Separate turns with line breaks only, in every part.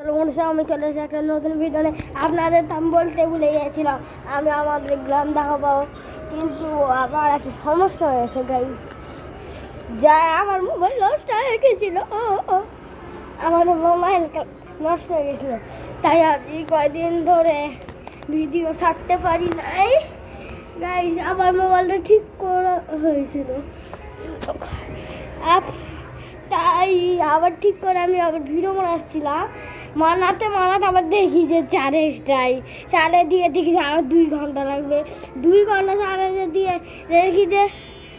আমি চলে এসে একটা নতুন ভিডিও নিয়ে আপনাদের আমি বলতে ভুলে গিয়েছিলাম আমি আমাদের গ্রাম দেখাবো, কিন্তু আমার একটা সমস্যা হয়েছে গাইস। যা আমার মোবাইল নষ্ট হয়ে গেছিল, আমার মোবাইল নষ্ট হয়ে গেছিলো, তাই আমি কয়দিন ধরে ভিডিও ছাড়তে পারি নাই গাইস। আবার মোবাইলটা ঠিক করা হয়েছিল, তাই আবার ঠিক করে আমি আবার ভিডিও বানাচ্ছিলাম। মানাতে আবার দেখি যে চারে দিয়ে দেখি যে আরো 2 ঘন্টা লাগবে। 2 ঘন্টা চারে দিয়ে দেখি যে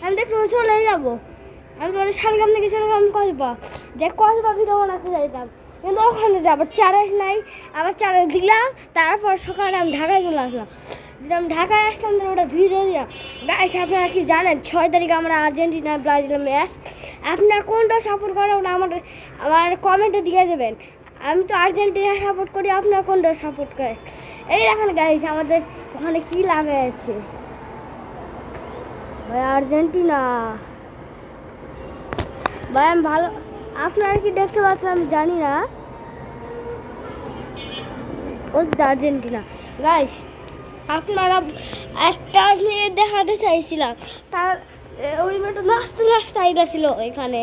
আমি দেখতে চলে যাবো। আমি বলে সারগ্রাম থেকে কসবা ভিডিও বানাতে যাইতাম, কিন্তু ওখানে যে আবার চার্জ নাই। আবার চার্জ দিলাম, তারপর সকালে আমি ঢাকায় চলে আসলাম। আমি ঢাকায় আসলাম, ওটা ভিডিও দিলাম। গাইস, আপনারা কি জানেন 6 তারিখে আমরা আর্জেন্টিনা ব্রাজিলের ম্যাচ? আপনারা কোনটা সাপোর্ট করেন ওটা আমার কমেন্টে দিয়ে দেবেন। আমি তো আর্জেন্টিনা সাপোর্ট করি, আপনারা কোনটা সাপোর্ট করেন? এই দেখেন গাইস, আমাদের ওখানে কি লাগাইছে ভাই, আর্জেন্টিনা ভাই। আমি ভালো, আপনারা কি দেখতে পাচ্ছেন আমি জানি না। ওই আর্জেন্টিনা গাইস, আপনারা একটা মেয়ে দেখাতে চাইছিলাম, তার ওই মেয়েটা নাচতে আইতাছিল এখানে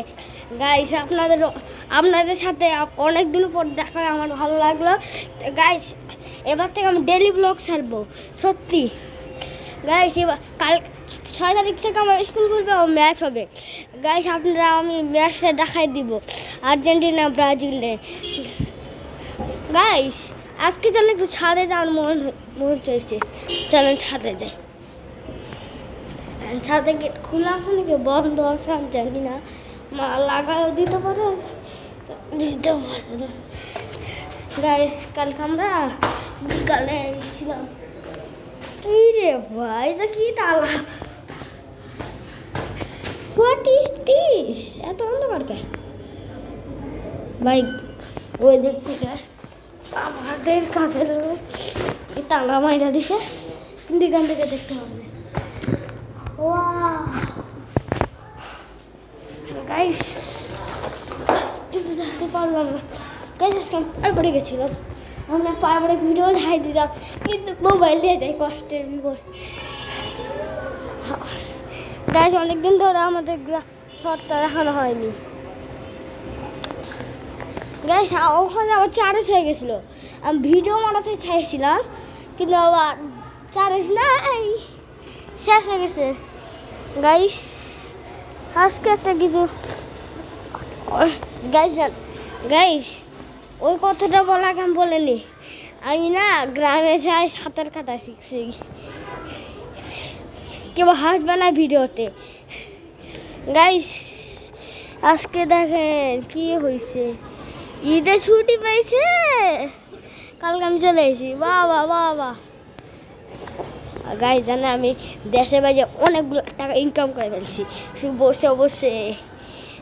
গাইস। আপনাদের সাথে অনেক দিন পর দেখা আমার ভালো লাগলো গাইস। এবার থেকে আমি ডেইলি ব্লগ ছাড়বো সত্যি গাইস। এবার কাল 6 তারিখ থেকে আমার স্কুল খুলবে ও ম্যাচ হবে গাইস। আপনারা আমি ম্যাচটা দেখাই দিব আর্জেন্টিনা ব্রাজিলে গাইস। আজকে চলে একটু ছাদে যাওয়ার মন চাইছে, চলেন ছাদে যাই। ছাদে গেট খোলা আছে নাকি বন্ধ আছে আমি জানি না, মা লাগাও দিতে পারে না গাইস। কালকে আমরা বিকালে গেছিলাম। এই রে ভাই, এটা কি তালা? What is this? এত অন্ধকার কে ভাই? ওই দিক থেকে আমাদের কাছে তালা মাইরা দিছে, কিন্তু এখান থেকে দেখতে হবে। গাইস, কিন্তু দেখতে পারলাম না গাইস। আজকে আমি পড়ে গেছিলাম, আমরা পায়ে ভিডিও দেখাই দিলাম, কিন্তু মোবাইল দিয়ে যাই কষ্টের বিপদ গাইস। অনেকদিন ধরে আমাদের শর্টটা দেখানো হয়নি গাইস। ওখানে আবার চার্জ হয়ে গেছিলো, আমি ভিডিও বানাতে চাইছিলাম, কিন্তু আবার চার্জ নাই, শেষ হয়ে গেছে গাইস। আজকে একটা কিছু গাইস ওই কথাটা বলা কেন বলেনি। আমি না গ্রামে যাই, সাঁতার কাটা শিখছি, কেউ হাসবে না ভিডিওতে গাইস। আজকে দেখেন কি হয়েছে, ঈদে ছুটি পেয়েছে, কালকে আমি চলে এসেছি। বাবা বাবা গাইস, জানে আমি দেশে বাইরে অনেকগুলো টাকা ইনকাম করে ফেলছি শুধু বসে বসে।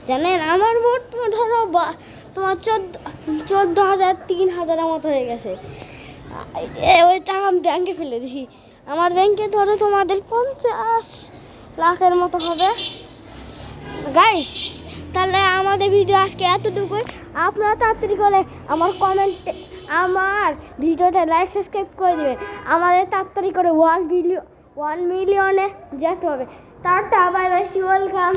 জানেন আমার মোট ধরো তোমার 14,000 3,000 মতো হয়ে গেছে। ওই টাকা আমি ব্যাংকে ফেলে দিছি। আমার ব্যাংকে ধরো তোমাদের 50 লাখের মতো হবে গাইস। তাহলে আমাদের ভিডিও আজকে এতটুকুই। আপনারা তাড়াতাড়ি করে আমার ভিডিওটা লাইক সাবস্ক্রাইব করে দেবেন। আমাদের তাড়াতাড়ি করে 1 মিলিয়নে যেতে হবে। Tata, bye bye, welcome.